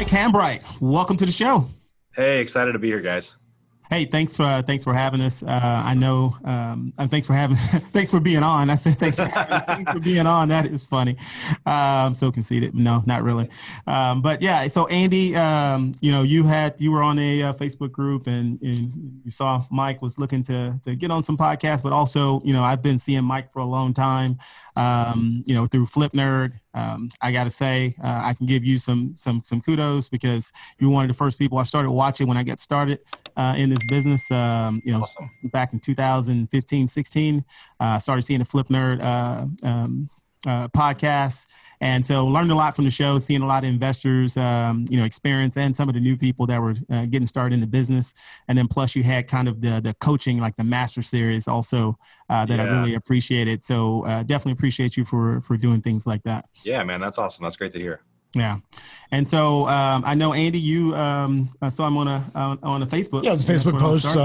Mike Hambright, welcome to the show. Hey, excited to be here, guys. Hey, thanks for having us. I know, and thanks for being on. I said thanks for having us. Thanks for being on. That is funny. I'm so conceited. No, not really. But yeah, so Andy, you were on a Facebook group and you saw Mike was looking to get on some podcasts, but also, I've been seeing Mike for a long time, through Flip Nerd. I got to say, I can give you some kudos because you were one of the first people I started watching when I got started in this business. Awesome. Back in 2015, 16, started seeing the Flip Nerd podcast. And so learned a lot from the show, seeing a lot of investors, experience and some of the new people that were getting started in the business. And then plus you had kind of the coaching, like the master series also that I really appreciated. So definitely appreciate you for doing things like that. Yeah, man, that's awesome. That's great to hear. Yeah. And so I know, Andy, you saw him on a Facebook. Yeah, it was a Facebook post.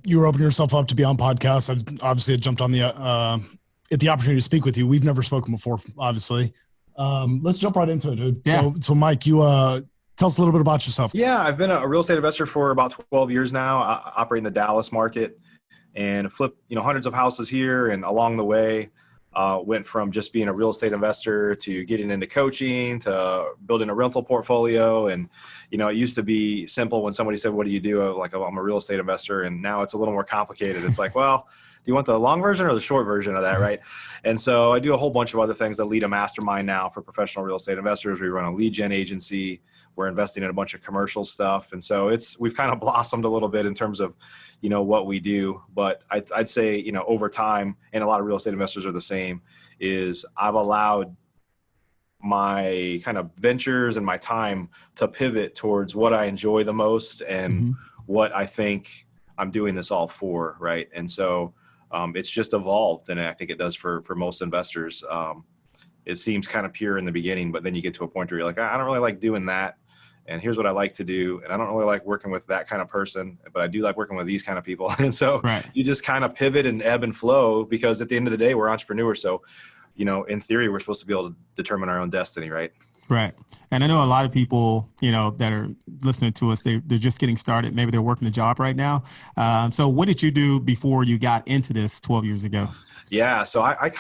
You were opening yourself up to be on podcasts. I obviously had jumped on the opportunity to speak with you. We've never spoken before, obviously. Let's jump right into it, dude. Yeah. So Mike, you tell us a little bit about yourself. Yeah, I've been a real estate investor for about 12 years now, operating the Dallas market and flip, hundreds of houses here. And along the way, went from just being a real estate investor to getting into coaching to building a rental portfolio. And, it used to be simple when somebody said, what do you do? I'm a real estate investor. And now it's a little more complicated. It's like, well, do you want the long version or the short version of that, right? And so I do a whole bunch of other things. I lead a mastermind now for professional real estate investors. We run a lead gen agency. We're investing in a bunch of commercial stuff. And so we've kind of blossomed a little bit in terms of, what we do. But I'd say, over time, and a lot of real estate investors are the same, is I've allowed my kind of ventures and my time to pivot towards what I enjoy the most and what I think I'm doing this all for, right? And so it's just evolved, and I think it does for most investors. It seems kind of pure in the beginning, but then you get to a point where you're like, I don't really like doing that, and here's what I like to do, and I don't really like working with that kind of person, but I do like working with these kind of people. And so You just kind of pivot and ebb and flow, because at the end of the day, we're entrepreneurs. So, in theory, we're supposed to be able to determine our own destiny, right? Right. And I know a lot of people, that are listening to us, they're just getting started. Maybe they're working a job right now. So what did you do before you got into this 12 years ago? Yeah. So I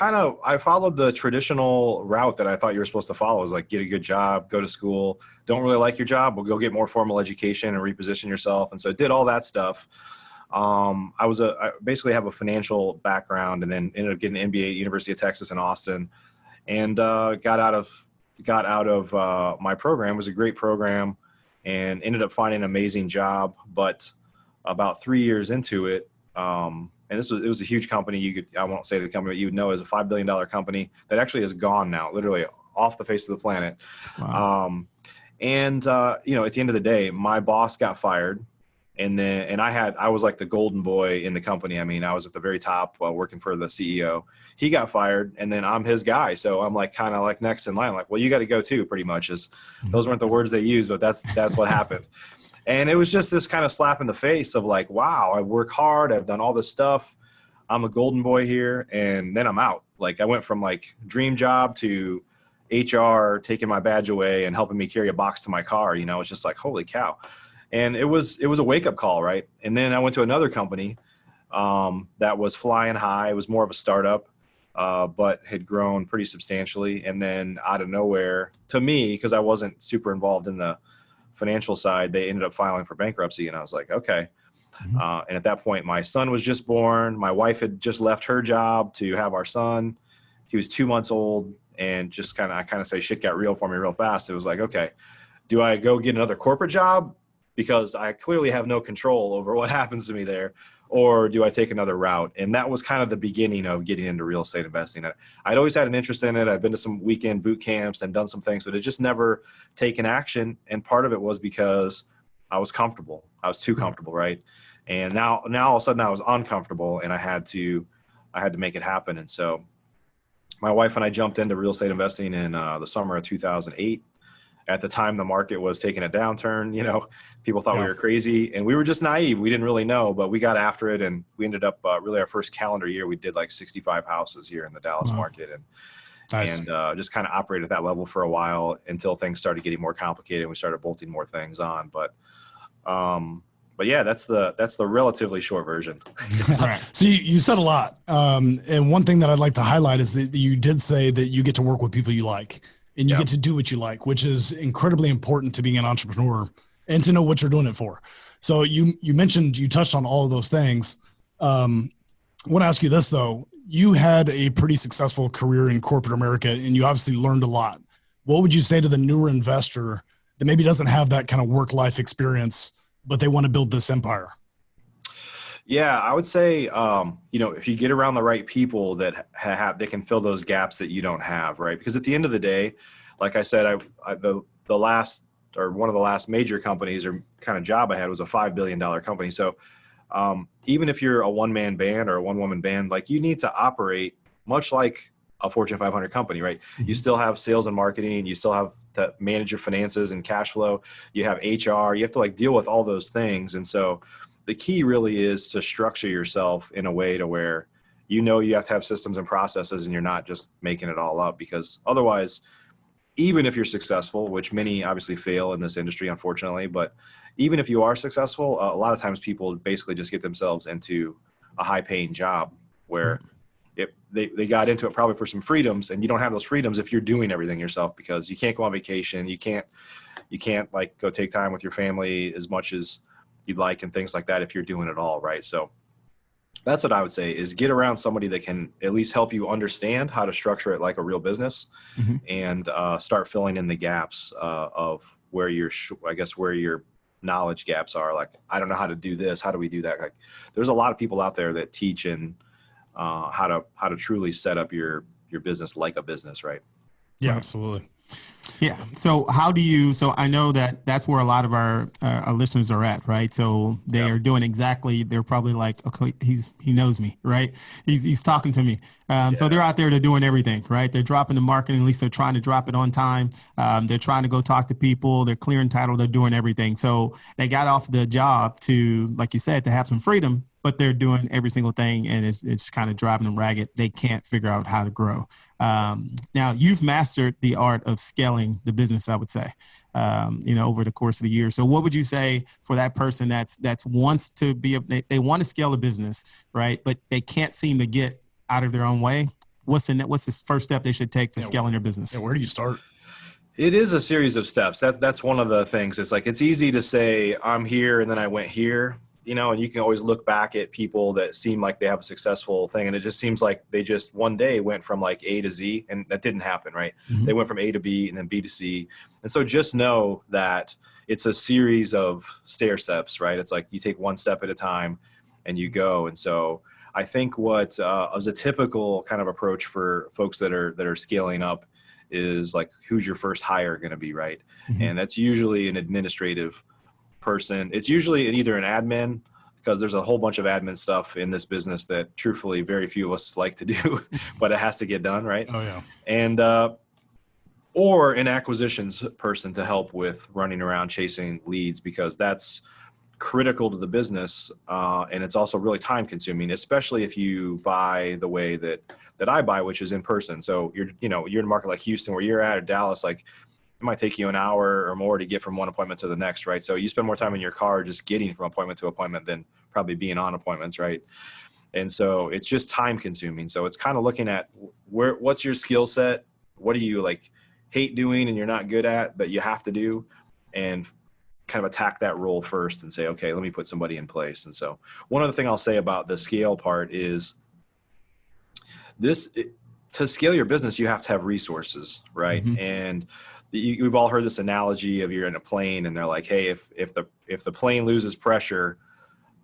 followed the traditional route that I thought you were supposed to follow, is like get a good job, go to school, don't really like your job, well, go get more formal education and reposition yourself. And so I did all that stuff. I basically have a financial background, and then ended up getting an MBA at University of Texas in Austin, and got out of my program. It was a great program, and ended up finding an amazing job. But about 3 years into it, and it was a huge company. I won't say the company, but you would know, as a $5 billion company that actually is gone now, literally off the face of the planet. Wow. At the end of the day, my boss got fired. And I was like the golden boy in the company. I mean, I was at the very top while working for the CEO. He got fired, and then I'm his guy. So I'm like kind of like next in line, like, well, you got to go too, pretty much. Those weren't the words they used, but that's what happened. And it was just this kind of slap in the face of like, wow, I work hard. I've done all this stuff. I'm a golden boy here. And then I'm out. Like, I went from like dream job to HR taking my badge away and helping me carry a box to my car. It's just like, holy cow. And it was a wake up call, right? And then I went to another company that was flying high. It was more of a startup, but had grown pretty substantially. And then out of nowhere, to me, because I wasn't super involved in the financial side, they ended up filing for bankruptcy. And I was like, okay. And at that point, my son was just born. My wife had just left her job to have our son. He was 2 months old, and I kind of say shit got real for me real fast. It was like, okay, do I go get another corporate job? Because I clearly have no control over what happens to me there, or do I take another route? And that was kind of the beginning of getting into real estate investing. I'd always had an interest in it. I'd been to some weekend boot camps and done some things, but it just never taken action. And part of it was because I was comfortable. I was too comfortable, right? And now all of a sudden I was uncomfortable, and I had to make it happen. And so my wife and I jumped into real estate investing in the summer of 2008. At the time, the market was taking a downturn. People thought we were crazy, and we were just naive. We didn't really know, but we got after it, and we ended up really our first calendar year, we did like 65 houses here in the Dallas market. Nice. and just kind of operated at that level for a while until things started getting more complicated and we started bolting more things on. But yeah, that's the relatively short version. Right. So you said a lot. And one thing that I'd like to highlight is that you did say that you get to work with people you like and you get to do what you like, which is incredibly important to being an entrepreneur and to know what you're doing it for. So you mentioned, you touched on all of those things. I want to ask you this though. You had a pretty successful career in corporate America and you obviously learned a lot. What would you say to the newer investor that maybe doesn't have that kind of work-life experience, but they want to build this empire? Yeah, I would say, if you get around the right people that they can fill those gaps that you don't have, right? Because at the end of the day, like I said, the last, or one of the last major companies or kind of job I had was a $5 billion company. So even if you're a one-man band or a one-woman band, like you need to operate much like a Fortune 500 company, right? You still have sales and marketing. You still have to manage your finances and cash flow. You have HR. You have to like deal with all those things. And so the key really is to structure yourself in a way to where you have to have systems and processes and you're not just making it all up, because otherwise, even if you're successful, which many obviously fail in this industry, unfortunately, but even if you are successful, a lot of times people basically just get themselves into a high paying job where they got into it probably for some freedoms, and you don't have those freedoms if you're doing everything yourself, because you can't go on vacation. You can't like go take time with your family as much as you'd like and things like that if you're doing it all, right? So that's what I would say, is get around somebody that can at least help you understand how to structure it like a real business, and start filling in the gaps of where where your knowledge gaps are. Like, I don't know how to do this. How do we do that? Like, there's a lot of people out there that teach and how to truly set up your business like a business, right? Yeah, absolutely. Yeah. So so I know that that's where a lot of our listeners are at, right? So they are doing they're probably like, okay, he knows me, right? He's talking to me. So they're out there, they're doing everything, right? They're dropping the marketing, at least they're trying to drop it on time. They're trying to go talk to people. They're clearing title. They're doing everything. So they got off the job to, like you said, to have some freedom, but they're doing every single thing, and it's kind of driving them ragged. They can't figure out how to grow. Now, you've mastered the art of scaling the business, I would say, over the course of the year. So what would you say for that person that's wants to they want to scale a business, right? But they can't seem to get out of their own way. What's the first step they should take to scaling their business? Yeah, where do you start? It is a series of steps. That's one of the things. It's like, it's easy to say I'm here and then I went here, and you can always look back at people that seem like they have a successful thing. And it just seems like they just one day went from like A to Z, and that didn't happen, right? They went from A to B and then B to C. And so just know that it's a series of stair steps, right? It's like you take one step at a time and you go. And so I think what is a typical kind of approach for folks that are scaling up is like, who's your first hire going to be, right? And that's usually an administrative person. It's usually either an admin, because there's a whole bunch of admin stuff in this business that truthfully very few of us like to do, but it has to get done, right? Oh yeah. And or an acquisitions person to help with running around chasing leads, because that's critical to the business, and it's also really time consuming, especially if you buy the way that I buy, which is in person. So you're in a market like Houston where you're at, or Dallas, like it might take you an hour or more to get from one appointment to the next, right? So you spend more time in your car just getting from appointment to appointment than probably being on appointments, right? And so it's just time consuming. So it's kind of looking at what's your skill set? What do you like hate doing and you're not good at that you have to do? And kind of attack that role first and say, okay, let me put somebody in place. And so one other thing I'll say about the scale part is to scale your business, you have to have resources, right? And we've all heard this analogy of you're in a plane and they're like, hey, if the plane loses pressure,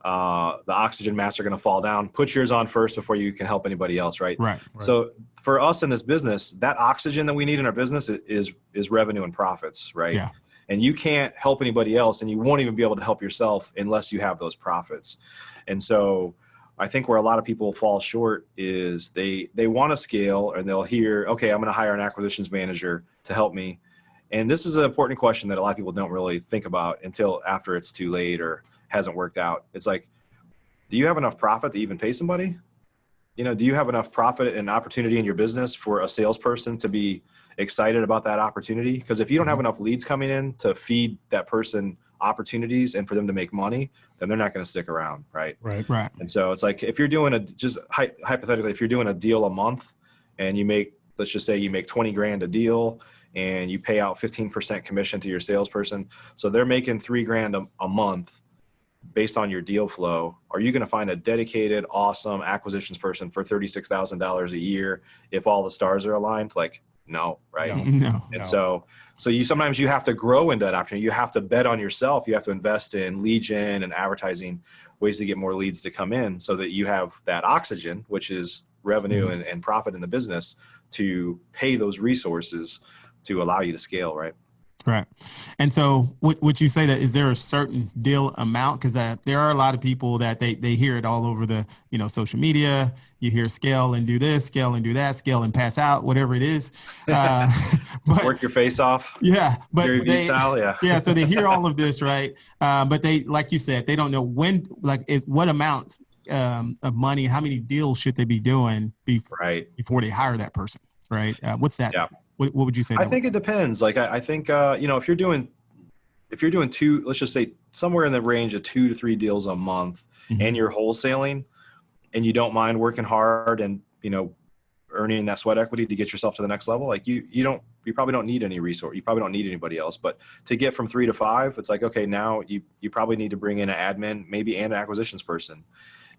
the oxygen masks are going to fall down. Put yours on first before you can help anybody else, right? Right. So for us in this business, that oxygen that we need in our business is revenue and profits, right? Yeah. And you can't help anybody else, and you won't even be able to help yourself unless you have those profits. And so I think where a lot of people fall short is they want to scale, and they'll hear, okay, I'm going to hire an acquisitions manager to help me. And this is an important question that a lot of people don't really think about until after it's too late or hasn't worked out. It's like, do you have enough profit to even pay somebody? do you have enough profit and opportunity in your business for a salesperson to be excited about that opportunity? Because if you don't have enough leads coming in to feed that person opportunities and for them to make money, then they're not going to stick around. Right. Right. And so it's like, if you're doing hypothetically, if you're doing a deal a month and let's just say you make 20 grand a deal and you pay out 15% commission to your salesperson. So they're making $3,000 a month based on your deal flow. Are you going to find a dedicated, awesome acquisitions person for $36,000 a year if all the stars are aligned? Like, no, right? No. And so sometimes you have to grow into that opportunity. You have to bet on yourself. You have to invest in lead gen and advertising, ways to get more leads to come in so that you have that oxygen, which is revenue and profit in the business, to pay those resources to allow you to scale, right? Right. And so would you say that, is there a certain deal amount? Because there are a lot of people that they hear it all over the, social media. You hear scale and do this, scale and do that, scale and pass out, whatever it is. But, work your face off. Yeah. But style, yeah. Yeah. So they hear all of this, right? But they, like you said, they don't know what amount of money, how many deals should they be doing before they hire that person, right? What's that? Yeah. What would you say? I think it depends. Like, I think, if you're doing two, let's just say somewhere in the range of 2 to 3 deals a month, and you're wholesaling and you don't mind working hard and, earning that sweat equity to get yourself to the next level. Like you probably don't need any resource. You probably don't need anybody else, but to get from 3 to 5, it's like, okay, now you probably need to bring in an admin, maybe, and an acquisitions person.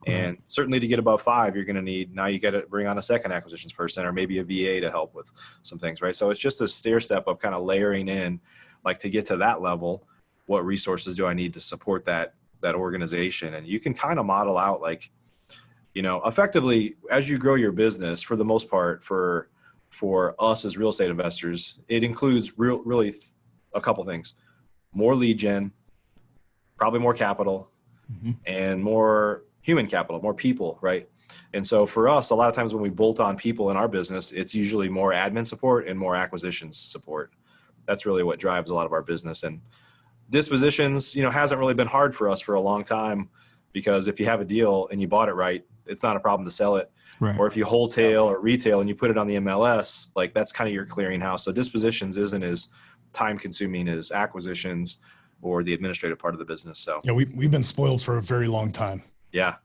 And certainly to get above 5, you're going to need, now you got to bring on a second acquisitions person or maybe a VA to help with some things, right? So it's just a stair step of kind of layering in, like, to get to that level, what resources do I need to support that organization? And you can kind of model out, like, effectively, as you grow your business, for the most part, for us as real estate investors, it includes really a couple things: more lead gen, probably more capital, and more human capital, more people, right? And so for us, a lot of times when we bolt on people in our business, it's usually more admin support and more acquisitions support. That's really what drives a lot of our business. And dispositions, hasn't really been hard for us for a long time, because if you have a deal and you bought it right, it's not a problem to sell it. Right. Or if you wholesale or retail and you put it on the MLS, like, that's kind of your clearinghouse. So dispositions isn't as time consuming as acquisitions or the administrative part of the business. So yeah, we've been spoiled for a very long time. Yeah.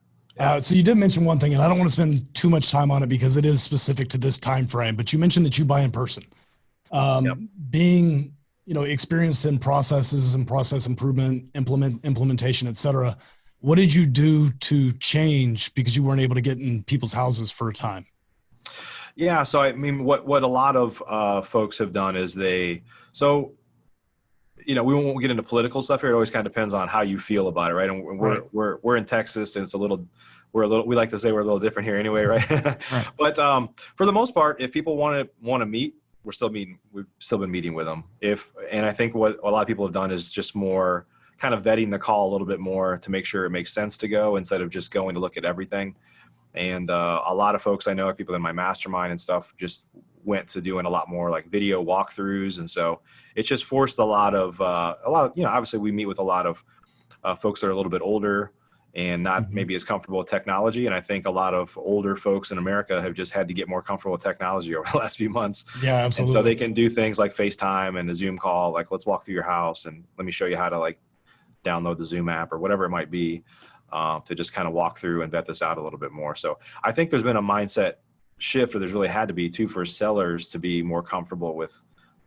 So you did mention one thing, and I don't want to spend too much time on it because it is specific to this time frame, but you mentioned that you buy in person. Being, experienced in processes and process improvement, implementation, et cetera, what did you do to change because you weren't able to get in people's houses for a time? Yeah. So, I mean, what a lot of folks have done is we won't get into political stuff here. It always kind of depends on how you feel about it, right? And we're in Texas, and we like to say we're a little different here anyway, right? Right. But for the most part, if people want to meet, we're still meeting. We've still been meeting with them. And I think what a lot of people have done is just more kind of vetting the call a little bit more to make sure it makes sense to go, instead of just going to look at everything. And a lot of folks I know, people in my mastermind and stuff, just went to doing a lot more like video walkthroughs. And so it's just forced a lot of, obviously we meet with a lot of folks that are a little bit older and not maybe as comfortable with technology. And I think a lot of older folks in America have just had to get more comfortable with technology over the last few months. Yeah, absolutely. And so they can do things like FaceTime and a Zoom call, like, let's walk through your house and let me show you how to, like, download the Zoom app or whatever it might be, to just kind of walk through and vet this out a little bit more. So I think there's been a mindset shift, or there's really had to be too, for sellers to be more comfortable with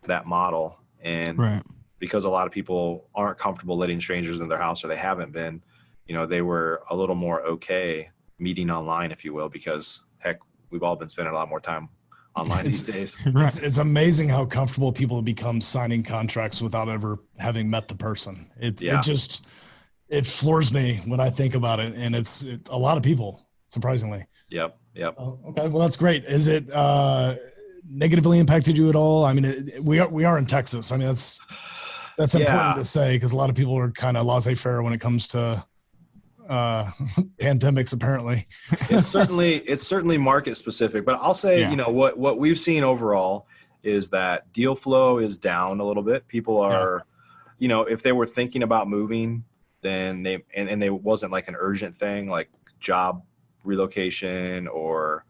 that model. And because a lot of people aren't comfortable letting strangers in their house, or they haven't been, they were a little more okay meeting online, if you will, because heck, we've all been spending a lot more time online these days. It's amazing how comfortable people have become signing contracts without ever having met the person. It floors me when I think about it. And it's a lot of people, surprisingly. Yep. Okay. Well, that's great. Is it negatively impacted you at all? I mean, we are in Texas. I mean, that's important to say, because a lot of people are kind of laissez-faire when it comes to pandemics, apparently. It's certainly market specific, but I'll say, what we've seen overall is that deal flow is down a little bit. People are, if they were thinking about moving, then they wasn't like an urgent thing, like job, relocation or,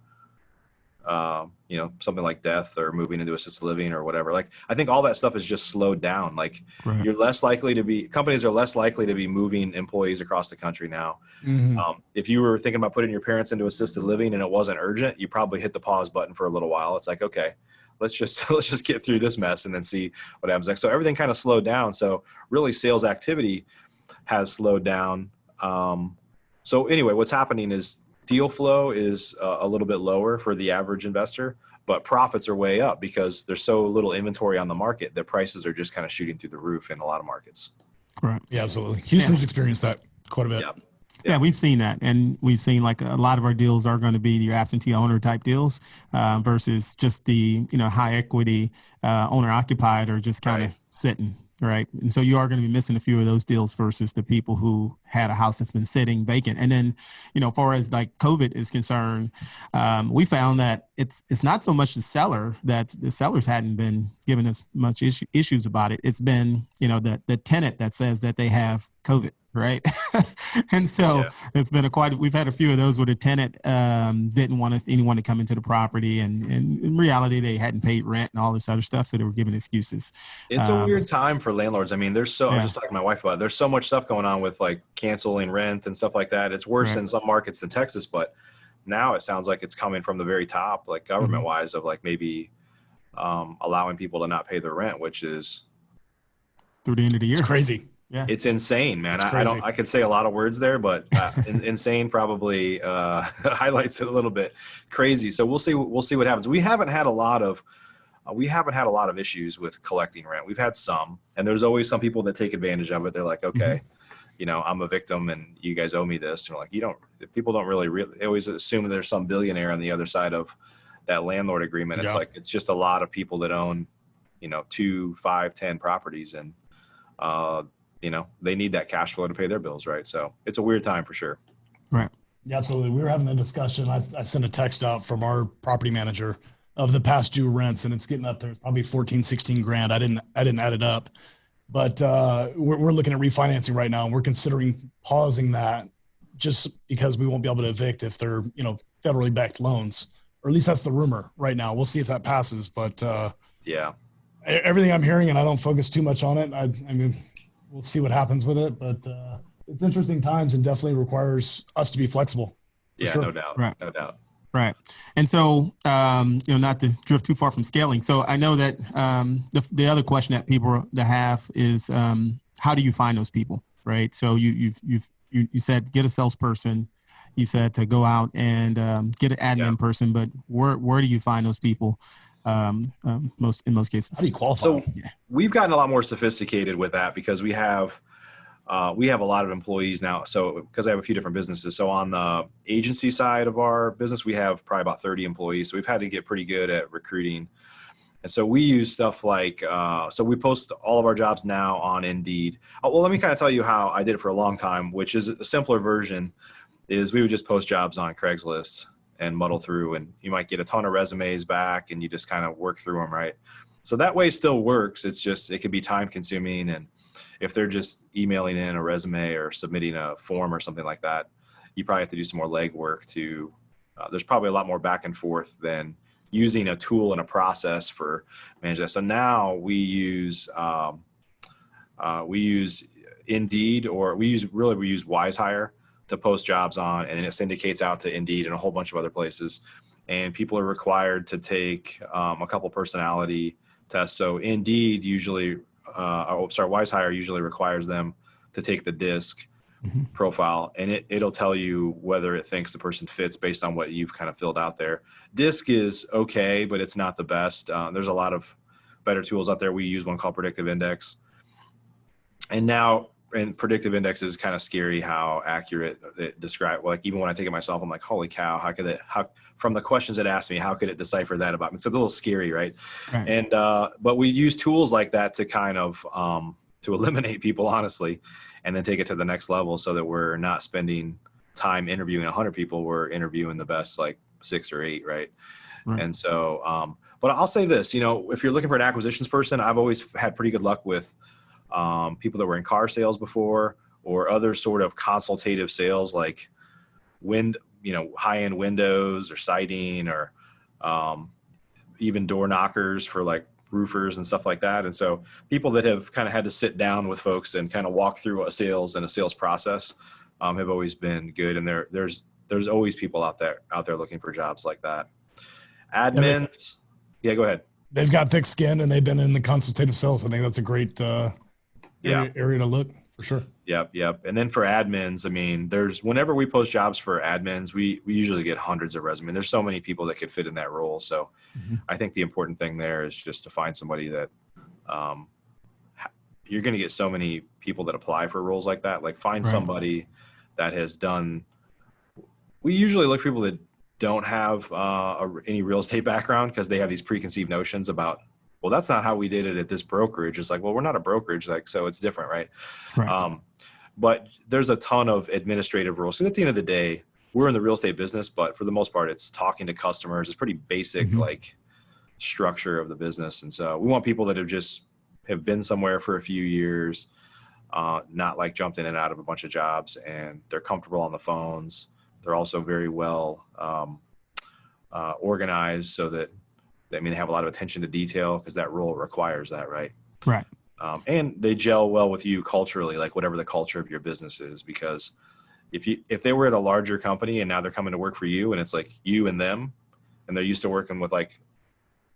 something like death or moving into assisted living or whatever. Like, I think all that stuff is just slowed down. Like Right. companies are less likely to be moving employees across the country now. Mm-hmm. If you were thinking about putting your parents into assisted living and it wasn't urgent, you probably hit the pause button for a little while. It's like, okay, let's just get through this mess and then see what happens next. So everything kind of slowed down. So really sales activity has slowed down. So anyway, what's happening is deal flow is a little bit lower for the average investor, but profits are way up because there's so little inventory on the market that prices are just kind of shooting through the roof in a lot of markets. Correct. Yeah, absolutely. Houston's experienced that quite a bit. Yep. Yeah, we've seen that, and we've seen like a lot of our deals are going to be your absentee owner type deals versus just the high equity owner occupied or just kind of sitting, right? And so you are going to be missing a few of those deals versus the people who had a house that's been sitting vacant. And then, as far as like COVID is concerned, we found that it's not so much the seller, that the sellers hadn't been giving us much issues about it. It's been the tenant that says that they have COVID. Right. And so it's been we've had a few of those where the tenant didn't want anyone to come into the property. And in reality, they hadn't paid rent and all this other stuff. So they were giving excuses. It's a weird time for landlords. I mean, I was just talking to my wife about it. There's so much stuff going on with like canceling rent and stuff like that. It's worse in some markets than Texas, but now it sounds like it's coming from the very top, like government wise, of like maybe allowing people to not pay their rent, which is through the end of the year. It's crazy. Yeah. It's insane, man. I could say a lot of words there, but insane probably highlights it a little bit. Crazy. So we'll see what happens. We haven't had a lot of issues with collecting rent. We've had some, and there's always some people that take advantage of it. They're like, okay, I'm a victim and you guys owe me this. And we're like, people don't really they always assume there's some billionaire on the other side of that landlord agreement. It's like, it's just a lot of people that own, 2, 5, 10 properties, and they need that cash flow to pay their bills, right? So it's a weird time for sure. Right. Yeah, absolutely. We were having a discussion. I sent a text out from our property manager of the past due rents, and it's getting up there. It's probably 14, 16 grand. I didn't add it up, but we're looking at refinancing right now, and we're considering pausing that just because we won't be able to evict if they're, federally backed loans, or at least that's the rumor right now. We'll see if that passes, but everything I'm hearing, and I don't focus too much on it. I mean, we'll see what happens with it, but it's interesting times and definitely requires us to be flexible. Yeah, sure. No doubt. Right. No doubt. Right. And so, not to drift too far from scaling. So I know that the other question that people that have is, how do you find those people? Right. So you said get a salesperson. You said to go out and get an admin person, but where do you find those people? In most cases. How do you qualify? So we've gotten a lot more sophisticated with that because we have a lot of employees now. So because I have a few different businesses. So on the agency side of our business, we have probably about 30 employees. So we've had to get pretty good at recruiting. And so we use stuff like, so we post all of our jobs now on Indeed. Well, let me kind of tell you how I did it for a long time, which is a simpler version, is we would just post jobs on Craigslist and muddle through, and you might get a ton of resumes back and you just kind of work through them. Right. So that way still works. It's just, it can be time consuming. And if they're just emailing in a resume or submitting a form or something like that, you probably have to do some more legwork to, there's probably a lot more back and forth than using a tool and a process for managing that. So now we use Indeed, or we use WiseHire to post jobs on, and then it syndicates out to Indeed and a whole bunch of other places. And people are required to take a couple personality tests. So Indeed WiseHire usually requires them to take the DISC profile, and it'll tell you whether it thinks the person fits based on what you've kind of filled out there. DISC is okay, but it's not the best. There's a lot of better tools out there. We use one called Predictive Index. And Predictive Index is kind of scary how accurate it describes. Like even when I take it myself, I'm like, holy cow, how from the questions it asked me, how could it decipher that about me? It's a little scary, right? And but we use tools like that to kind of to eliminate people, honestly, and then take it to the next level so that we're not spending time interviewing 100 people. We're interviewing the best like 6 or 8, right? And so, but I'll say this, if you're looking for an acquisitions person, I've always had pretty good luck with people that were in car sales before, or other sort of consultative sales like wind high-end windows or siding or even door knockers for like roofers and stuff like that. And so people that have kind of had to sit down with folks and kind of walk through a sales process have always been good. And there's always people out there looking for jobs like that. Admins. Yeah, go ahead. They've got thick skin and they've been in the consultative sales. I think that's a great area to look for sure. Yep. And then for admins, I mean, whenever we post jobs for admins, we usually get hundreds of resumes. There's so many people that could fit in that role. So I think the important thing there is just to find somebody that you're going to get so many people that apply for roles like that. Like find somebody that has done. We usually look for people that don't have any real estate background because they have these preconceived notions about, well, that's not how we did it at this brokerage. It's like, well, we're not a brokerage, like, so it's different, right? But there's a ton of administrative roles. So at the end of the day, we're in the real estate business, but for the most part, it's talking to customers. It's pretty basic, like structure of the business. And so we want people that have been somewhere for a few years, not like jumped in and out of a bunch of jobs, and they're comfortable on the phones. They're also very well organized so that, they have a lot of attention to detail because that role requires that, right? Right. And they gel well with you culturally, like whatever the culture of your business is, because if they were at a larger company and now they're coming to work for you and it's like you and them, and they're used to working with like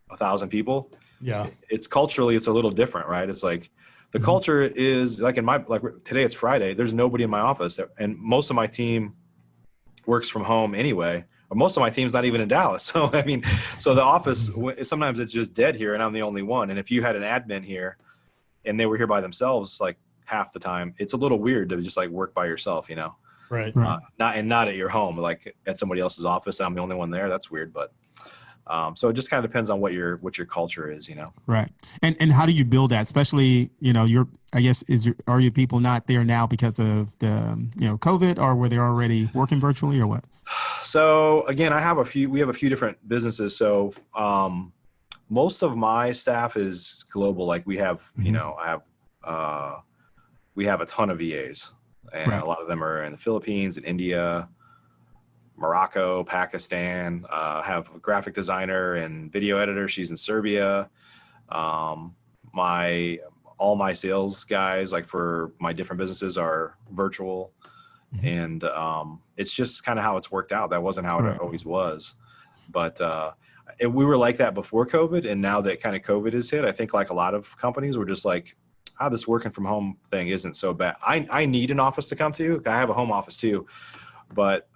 1,000 people. Yeah. It's culturally, it's a little different, right? It's like the culture is like today it's Friday. There's nobody in my office and most of my team works from home anyway. Or most of my team's not even in Dallas. So, so the office, sometimes it's just dead here and I'm the only one. And if you had an admin here and they were here by themselves, like half the time, it's a little weird to just like work by yourself, Right. Not at your home, like at somebody else's office. And I'm the only one there. That's weird. But so it just kind of depends on what your culture is, Right. And how do you build that? Especially, are your people not there now because of the, COVID, or were they already working virtually or what? So again, we have a few different businesses. So most of my staff is global. Like we have, we have a ton of VAs, and a lot of them are in the Philippines and India, Morocco, Pakistan. Have a graphic designer and video editor. She's in Serbia. All my sales guys, like for my different businesses, are virtual. And it's just kind of how it's worked out. That wasn't how it always was. But we were like that before COVID. And now that kind of COVID has hit, I think like a lot of companies were just like, this working from home thing isn't so bad. I need an office to come to. I have a home office too. But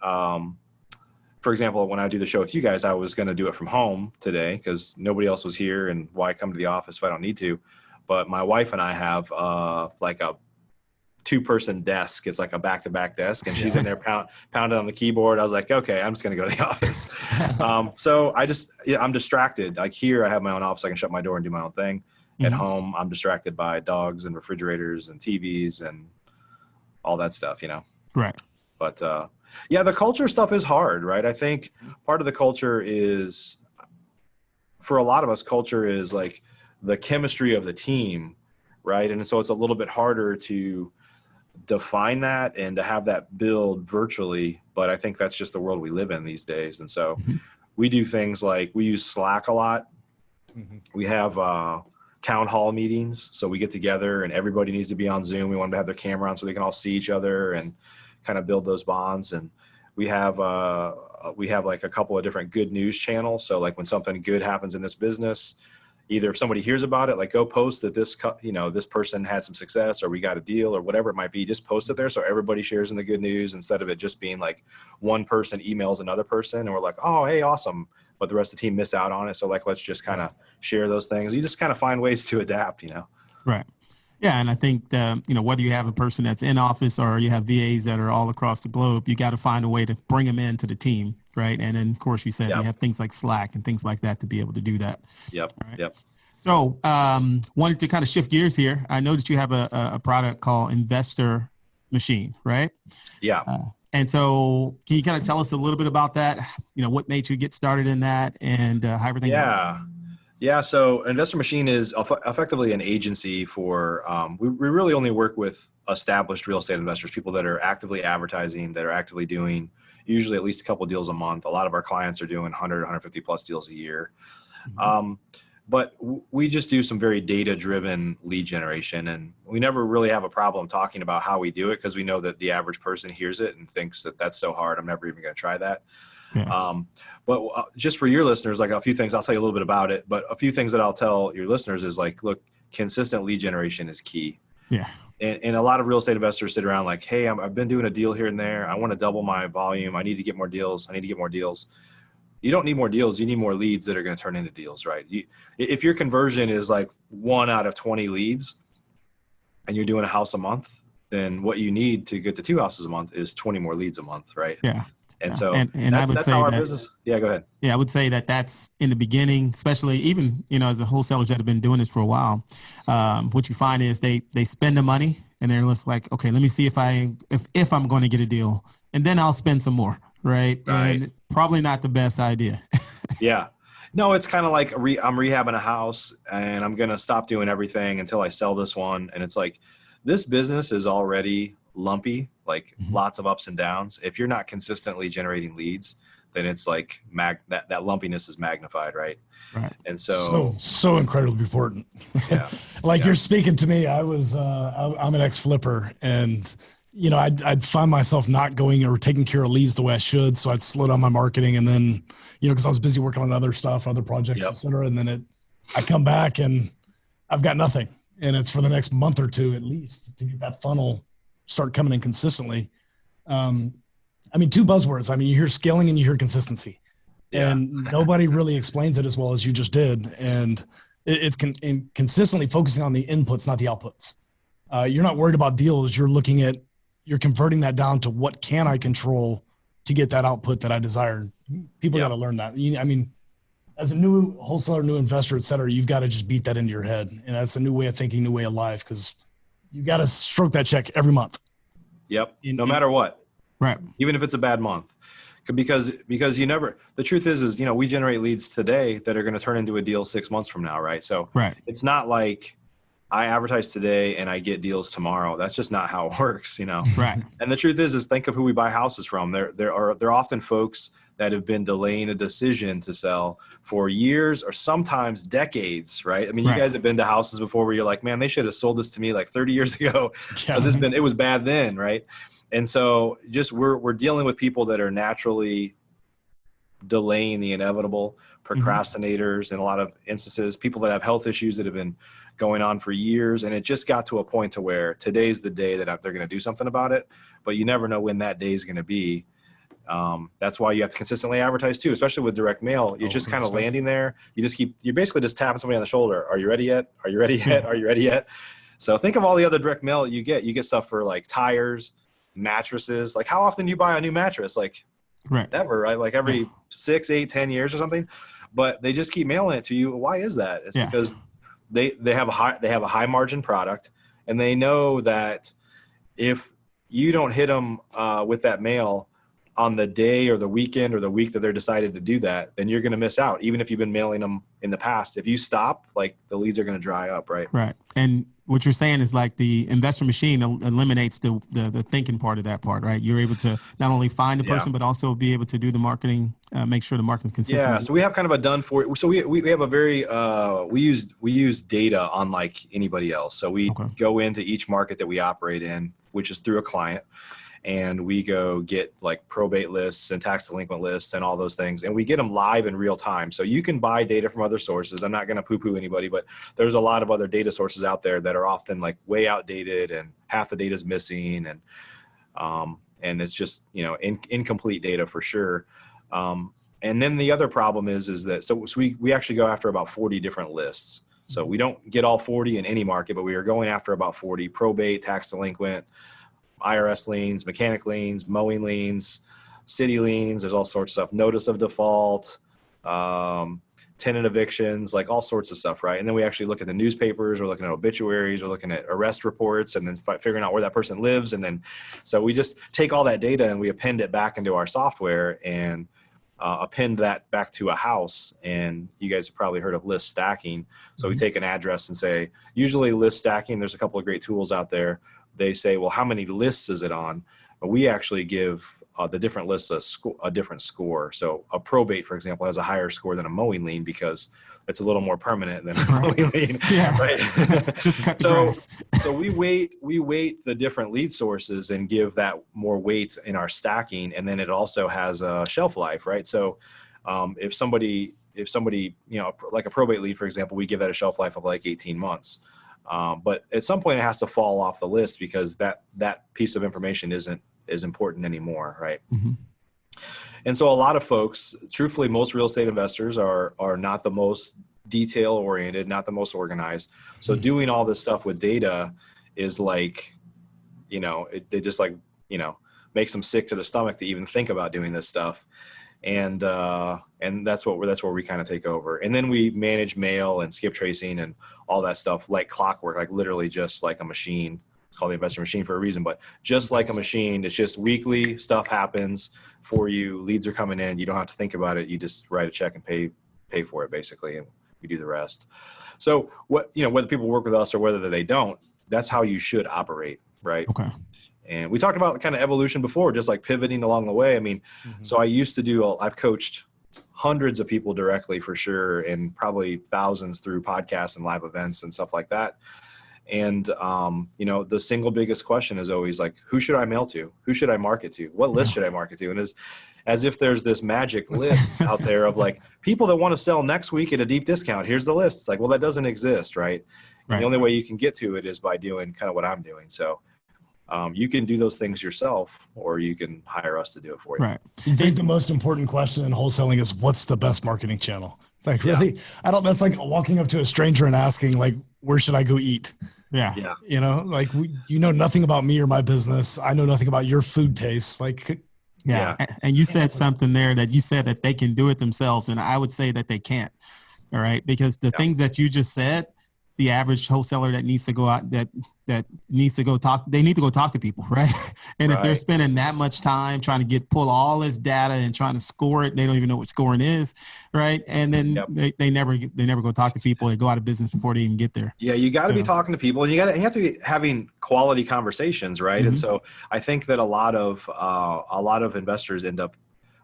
for example, when I do the show with you guys, I was going to do it from home today because nobody else was here, and why come to the office if I don't need to? But my wife and I have like a 2-person desk. It's like a back-to-back desk, and she's in there pounding on the keyboard. I was like, okay, I'm just going to go to the office. So I'm distracted. Like here, I have my own office. I can shut my door and do my own thing. At home, I'm distracted by dogs and refrigerators and TVs and all that stuff, Right. But the culture stuff is hard, right? I think part of the culture is, for a lot of us, culture is like the chemistry of the team, right? And so it's a little bit harder to define that and to have that build virtually. But I think that's just the world we live in these days. And so we do things like we use Slack a lot. We have town hall meetings. So we get together and everybody needs to be on Zoom. We want them to have their camera on so they can all see each other and kind of build those bonds. And we have like a couple of different good news channels. So like when something good happens in this business, either if somebody hears about it, like go post that this person had some success, or we got a deal, or whatever it might be, just post it there so everybody shares in the good news, instead of it just being like one person emails another person and we're like, oh, hey, awesome, but the rest of the team missed out on it. So like, let's just kind of share those things. You just kind of find ways to adapt, Right. Yeah. And I think, whether you have a person that's in office or you have VAs that are all across the globe, you got to find a way to bring them into the team. Right. And then, of course, you said you have things like Slack and things like that to be able to do that. Yep. Right? Yep. So wanted to kind of shift gears here. I know that you have a product called Investor Machine, right? Yeah. And so can you kind of tell us a little bit about that? What made you get started in that, and how everything works? Yeah, so Investor Machine is effectively an agency for, we really only work with established real estate investors, people that are actively advertising, that are actively doing usually at least a couple deals a month. A lot of our clients are doing 100, 150 plus deals a year. But we just do some very data-driven lead generation, and we never really have a problem talking about how we do it because we know that the average person hears it and thinks that that's so hard, I'm never even going to try that. Yeah. But just for your listeners, like a few things, I'll tell you a little bit about it, but a few things that I'll tell your listeners is like, look, consistent lead generation is key. Yeah. And a lot of real estate investors sit around like, hey, I've been doing a deal here and there. I want to double my volume. I need to get more deals. You don't need more deals. You need more leads that are going to turn into deals, right? If your conversion is like 1 out of 20 leads and you're doing a house a month, then what you need to get to 2 houses a month is 20 more leads a month, right? Yeah. And so and that's how our business. Yeah, go ahead. Yeah, I would say that's in the beginning, especially even, as the wholesalers that have been doing this for a while, what you find is they spend the money and they're just like, okay, let me see if I'm going to get a deal, and then I'll spend some more. Right. And probably not the best idea. Yeah. No, it's kind of like I'm rehabbing a house and I'm going to stop doing everything until I sell this one. And it's like, this business is already lumpy, like lots of ups and downs. If you're not consistently generating leads, then it's like that lumpiness is magnified. Right. And so incredibly important. Yeah. You're speaking to me. I'm an ex-flipper, and I'd find myself not going or taking care of leads the way I should. So I'd slow down my marketing, and then, because I was busy working on other stuff, other projects, et cetera. And then I come back and I've got nothing, and it's for the next month or two at least to get that funnel start coming in consistently. Two buzzwords. You hear scaling and you hear consistency, and nobody really explains it as well as you just did. And it's consistently focusing on the inputs, not the outputs. You're not worried about deals. You're converting that down to what can I control to get that output that I desire. People got to learn that. As a new wholesaler, new investor, et cetera, you've got to just beat that into your head. And that's a new way of thinking, new way of life, because you got to stroke that check every month. Yep. No matter what. Right. Even if it's a bad month. Because the truth is, we generate leads today that are going to turn into a deal 6 months from now. Right. So it's not like I advertise today and I get deals tomorrow. That's just not how it works, Right. And the truth is think of who we buy houses from. They're often folks that have been delaying a decision to sell for years or sometimes decades, right? You guys have been to houses before where you're like, man, they should have sold this to me like 30 years ago. It was bad then, right? And so just we're dealing with people that are naturally delaying the inevitable, procrastinators in a lot of instances, people that have health issues that have been going on for years. And it just got to a point to where today's the day that they're going to do something about it, but you never know when that day is going to be. That's why you have to consistently advertise too, especially with direct mail. You're just kind of landing there. You're basically just tapping somebody on the shoulder. Are you ready yet? Are you ready yet? Are you ready yet? So think of all the other direct mail you get. You get stuff for like tires, mattresses. Like, how often do you buy a new mattress? Like never, right? Like every 6, 8, 10 years or something, but they just keep mailing it to you. Why is that? It's because they have a high margin product, and they know that if you don't hit them with that mail on the day or the weekend or the week that they're decided to do that, then you're going to miss out. Even if you've been mailing them in the past, if you stop, like the leads are going to dry up. Right. Right. And what you're saying is like the investor machine eliminates the thinking part of that part, right? You're able to not only find the person, but also be able to do the marketing, make sure the marketing is consistent. Yeah. So we have kind of a done for. So we have a very we use data unlike anybody else. So we go into each market that we operate in, which is through a client. And we go get like probate lists and tax delinquent lists and all those things. And we get them live in real time. So you can buy data from other sources. I'm not going to poo-poo anybody, but there's a lot of other data sources out there that are often like way outdated and half the data is missing. And it's just, incomplete data for sure. And then the other problem is that, so we actually go after about 40 different lists. So we don't get all 40 in any market, but we are going after about 40: probate, tax delinquent, IRS liens, mechanic liens, mowing liens, city liens. There's all sorts of stuff. Notice of default, tenant evictions, like all sorts of stuff, right? And then we actually look at the newspapers. We're looking at obituaries. We're looking at arrest reports, and then figuring out where that person lives. And then, so we just take all that data and we append it back into our software, and append that back to a house. And you guys have probably heard of list stacking. So we take an address and say, usually list stacking, there's a couple of great tools out there. They say, well, how many lists is it on? But we actually give the different lists a different score. So a probate, for example, has a higher score than a mowing lien because it's a little more permanent than a mowing lien. Yeah. Right? Just cut the grass. So we weight the different lead sources and give that more weight in our stacking. And then it also has a shelf life, right? So if somebody, like a probate lead, for example, we give that a shelf life of like 18 months. But at some point it has to fall off the list because that piece of information isn't as important anymore, right? Mm-hmm. And so a lot of folks, truthfully, most real estate investors are not the most detail oriented, not the most organized. So doing all this stuff with data is like, they just like, makes them sick to the stomach to even think about doing this stuff. And that's where we kind of take over. And then we manage mail and skip tracing and all that stuff like clockwork, like literally just like a machine. It's called the investor machine for a reason, but just like a machine, it's just weekly stuff happens for you. Leads are coming in. You don't have to think about it. You just write a check and pay for it basically. And we do the rest. So whether people work with us or whether they don't, that's how you should operate. Right. Okay. And we talked about kind of evolution before, just like pivoting along the way. I mean, so I've coached hundreds of people directly for sure, and probably thousands through podcasts and live events and stuff like that. And, the single biggest question is always like, who should I mail to? Who should I market to? What list should I market to? And as if there's this magic list out there of like people that want to sell next week at a deep discount. Here's the list. It's like, well, that doesn't exist. Right. The only way you can get to it is by doing kind of what I'm doing. So, you can do those things yourself, or you can hire us to do it for you. Right. I think the most important question in wholesaling is what's the best marketing channel? It's like, really, that's like walking up to a stranger and asking like, where should I go eat? Yeah. Like you know nothing about me or my business. I know nothing about your food tastes. Like, yeah. And you said something there that you said that they can do it themselves. And I would say that they can't. All right. Because the things that you just said, the average wholesaler that needs to go out, that needs to go talk, they need to go talk to people, right? And if they're spending that much time trying to pull all this data and trying to score it, they don't even know what scoring is, right? And then they never go talk to people. They go out of business before they even get there. Yeah, you got to be talking to people, and you have to be having quality conversations, right? Mm-hmm. And so I think that a lot of investors end up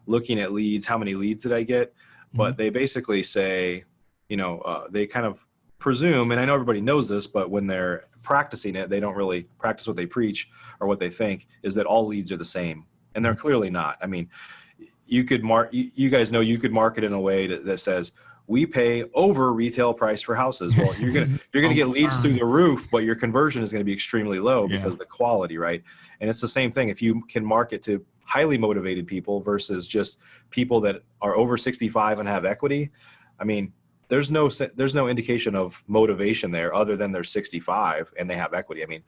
looking at leads. How many leads did I get? But they basically say, they kind of presume, and I know everybody knows this, but when they're practicing it, they don't really practice what they preach or what they think is that all leads are the same, and they're clearly not. I mean, you guys know you could market in a way that says we pay over retail price for houses. Well, you're gonna get leads through the roof, but your conversion is going to be extremely low because of the quality, right? And it's the same thing if you can market to highly motivated people versus just people that are over 65 and have equity. I mean, there's no indication of motivation there other than they're 65 and they have equity. I mean,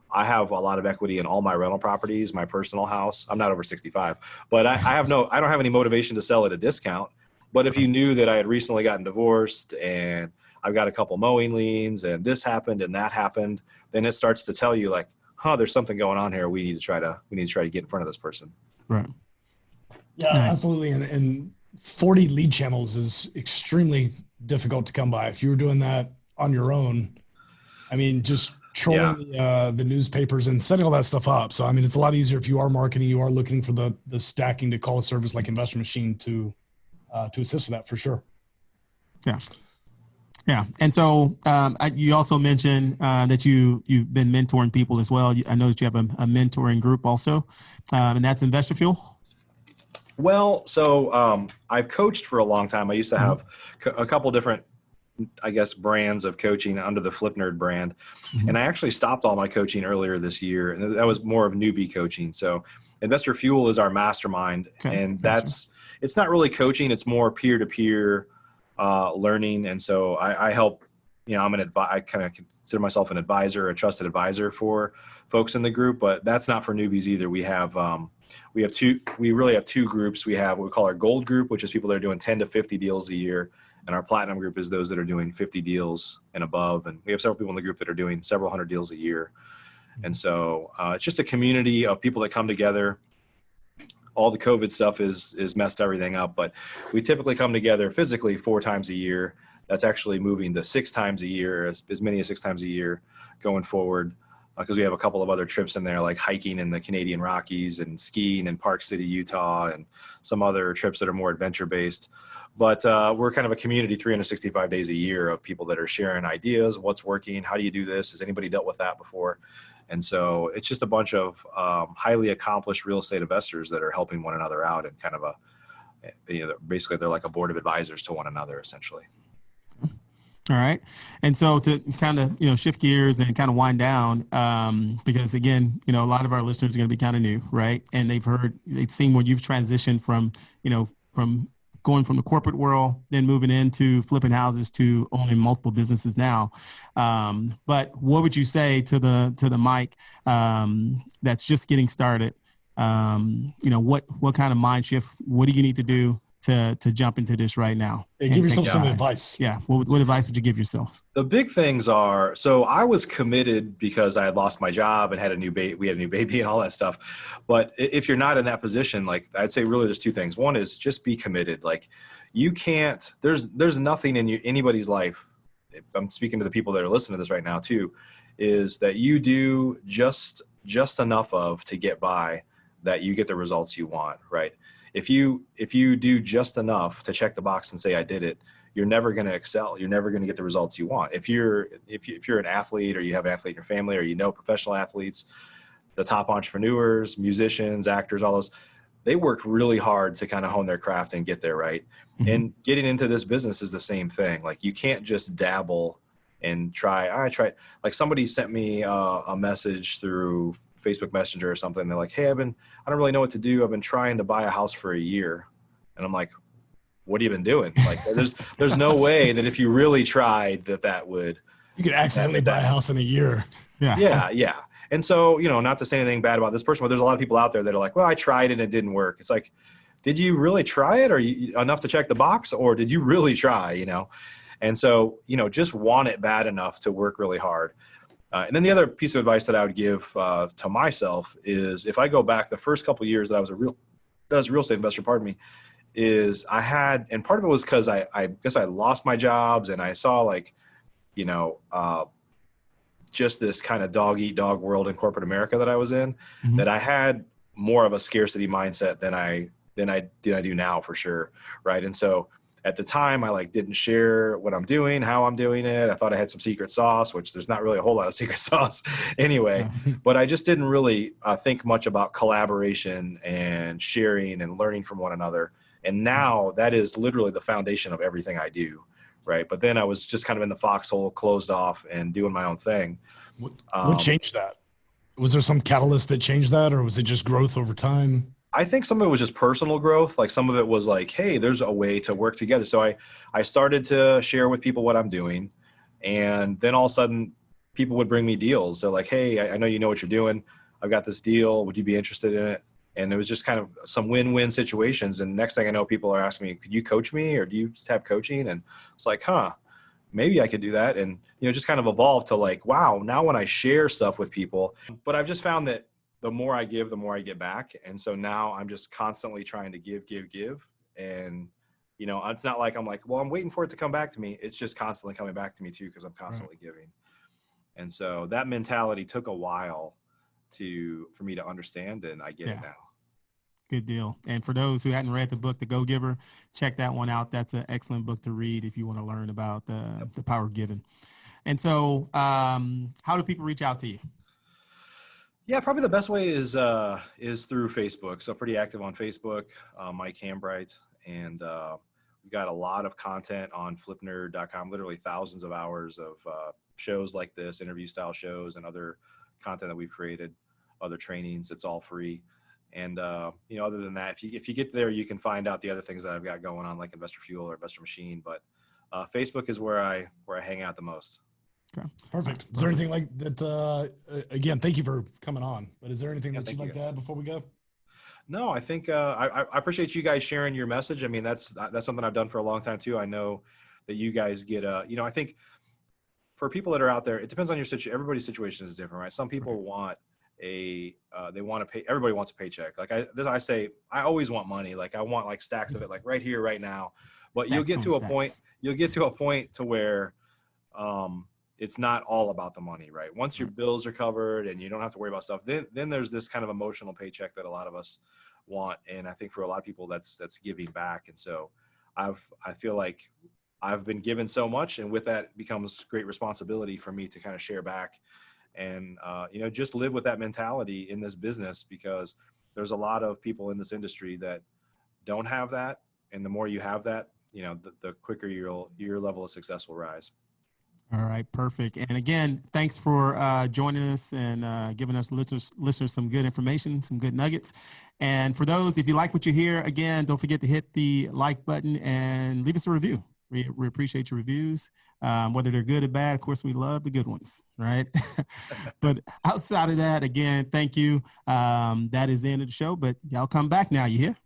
I have a lot of equity in all my rental properties, my personal house. I'm not over 65, but I don't have any motivation to sell at a discount. But if you knew that I had recently gotten divorced and I've got a couple mowing liens and this happened and that happened, then it starts to tell you like, there's something going on here. We need to try to get in front of this person. Right. Yeah, nice. Absolutely. And 40 lead channels is extremely difficult to come by. If you were doing that on your own, I mean, just trolling the newspapers and setting all that stuff up. So, I mean, it's a lot easier if you are marketing, you are looking for the stacking to call a service like Investor Machine to assist with that for sure. Yeah. Yeah. And so you also mentioned that you've been mentoring people as well. I know that you have a mentoring group also, and that's Investor Fuel. Well, so I've coached for a long time. I used to have a couple different, I guess, brands of coaching under the Flip Nerd brand. And I actually stopped all my coaching earlier this year. And that was more of newbie coaching. So Investor Fuel is our mastermind. Okay. And it's not really coaching. It's more peer-to-peer learning. And so I help, I kind of consider myself an advisor, a trusted advisor for folks in the group, but that's not for newbies either. We really have two groups. We have what we call our gold group, which is people that are doing 10 to 50 deals a year. And our platinum group is those that are doing 50 deals and above. And we have several people in the group that are doing several hundred deals a year. And so it's just a community of people that come together. all the COVID stuff is messed everything up, but we typically come together physically 4 times a year. That's actually moving to 6 times a year, as many as 6 times a year going forward, because we have a couple of other trips in there, like hiking in the Canadian Rockies and skiing in Park City, Utah, and some other trips that are more adventure based. But we're kind of a community 365 days a year of people that are sharing ideas, what's working, how do you do this, has anybody dealt with that before? And so it's just a bunch of highly accomplished real estate investors that are helping one another out, and kind of basically they're like a board of advisors to one another, essentially. All right. And so to kind of, shift gears and kind of wind down, because again, a lot of our listeners are going to be kind of new, right? And they've seen where you've transitioned from, from going from the corporate world, then moving into flipping houses to owning multiple businesses now. But what would you say to the Mike that's just getting started? What kind of mind shift, what do you need to do to jump into this right now? Give yourself some advice. Yeah. What advice would you give yourself? The big things are, so I was committed because I had lost my job and had a new baby. We had a new baby and all that stuff. But if you're not in that position, like I'd say really there's 2 things. One is just be committed. Like you can't, there's nothing in anybody's life. I'm speaking to the people that are listening to this right now too, is that you do just enough of to get by that you get the results you want, right? If you do just enough to check the box and say, I did it, you're never going to excel. You're never going to get the results you want. If you're an athlete, or you have an athlete in your family, or professional athletes, the top entrepreneurs, musicians, actors, all those, they worked really hard to kind of hone their craft and get there, right? Mm-hmm. And getting into this business is the same thing. Like you can't just dabble and try. I tried. Like somebody sent me a message through Facebook Messenger or something. They're like, hey, I don't really know what to do. I've been trying to buy a house for a year. And I'm like, what have you been doing? Like there's no way that if you really tried that would. You could accidentally buy a house in a year. Yeah. Yeah. And so, not to say anything bad about this person, but there's a lot of people out there that are like, well, I tried and it didn't work. It's like, did you really try it? Or enough to check the box? Or did you really try, And so, just want it bad enough to work really hard. And then the other piece of advice that I would give to myself is, if I go back the first couple of years that I was a real estate investor, is I had, and part of it was because I guess I lost my jobs, and I saw just this kind of dog eat dog world in corporate America that I was in, mm-hmm. that I had more of a scarcity mindset than I do now, for sure. Right. And so at the time, I didn't share what I'm doing, how I'm doing it. I thought I had some secret sauce, which there's not really a whole lot of secret sauce anyway. But I just didn't really think much about collaboration and sharing and learning from one another. And now that is literally the foundation of everything I do, right? But then I was just kind of in the foxhole, closed off, and doing my own thing. What changed that? Was there some catalyst that changed that, or was it just growth over time? I think some of it was just personal growth. Like some of it was like, hey, there's a way to work together. So I started to share with people what I'm doing. And then all of a sudden people would bring me deals. They're like, hey, I know you know what you're doing. I've got this deal. Would you be interested in it? And it was just kind of some win-win situations. And next thing I know, people are asking me, could you coach me, or do you just have coaching? And it's like, maybe I could do that. And, just kind of evolved to like, wow, now when I share stuff with people, but I've just found that the more I give, the more I get back. And so now I'm just constantly trying to give. And, it's not like I'm like, well, I'm waiting for it to come back to me. It's just constantly coming back to me too, because I'm constantly giving. And so that mentality took a while for me to understand, and I get it now. Good deal. And for those who hadn't read the book, The Go Giver, check that one out. That's an excellent book to read if you want to learn about the power of giving. And so how do people reach out to you? Yeah, probably the best way is through Facebook. So pretty active on Facebook, Mike Hambright. And we've got a lot of content on flipnerd.com, literally thousands of hours of shows like this, interview style shows, and other content that we've created, other trainings. It's all free. And, other than that, if you get there, you can find out the other things that I've got going on, like Investor Fuel or Investor Machine. But Facebook is where I hang out the most. Okay. Perfect. Is there anything like that? Again, thank you for coming on, but is there anything that you'd like to add before we go? No, I think I appreciate you guys sharing your message. I mean, that's something I've done for a long time too. I know that you guys get, I think for people that are out there, it depends on your situation. Everybody's situation is different, right? Some people want they want to pay. Everybody wants a paycheck. Like I say, I always want money. Like I want like stacks of it, like right here, right now. But Stacks you'll get on to a stacks. point. You'll get to a point to where it's not all about the money, right? Once your bills are covered and you don't have to worry about stuff, then there's this kind of emotional paycheck that a lot of us want. And I think for a lot of people, that's giving back. And so I feel like I've been given so much, and with that becomes great responsibility for me to kind of share back and, just live with that mentality in this business, because there's a lot of people in this industry that don't have that. And the more you have that, the quicker your level of success will rise. All right, perfect. And again, thanks for joining us and giving us listeners some good information, some good nuggets. And for those, if you like what you hear, again, don't forget to hit the like button and leave us a review. We appreciate your reviews, whether they're good or bad. Of course, we love the good ones, right? But outside of that, again, thank you. That is the end of the show, but y'all come back now, you hear?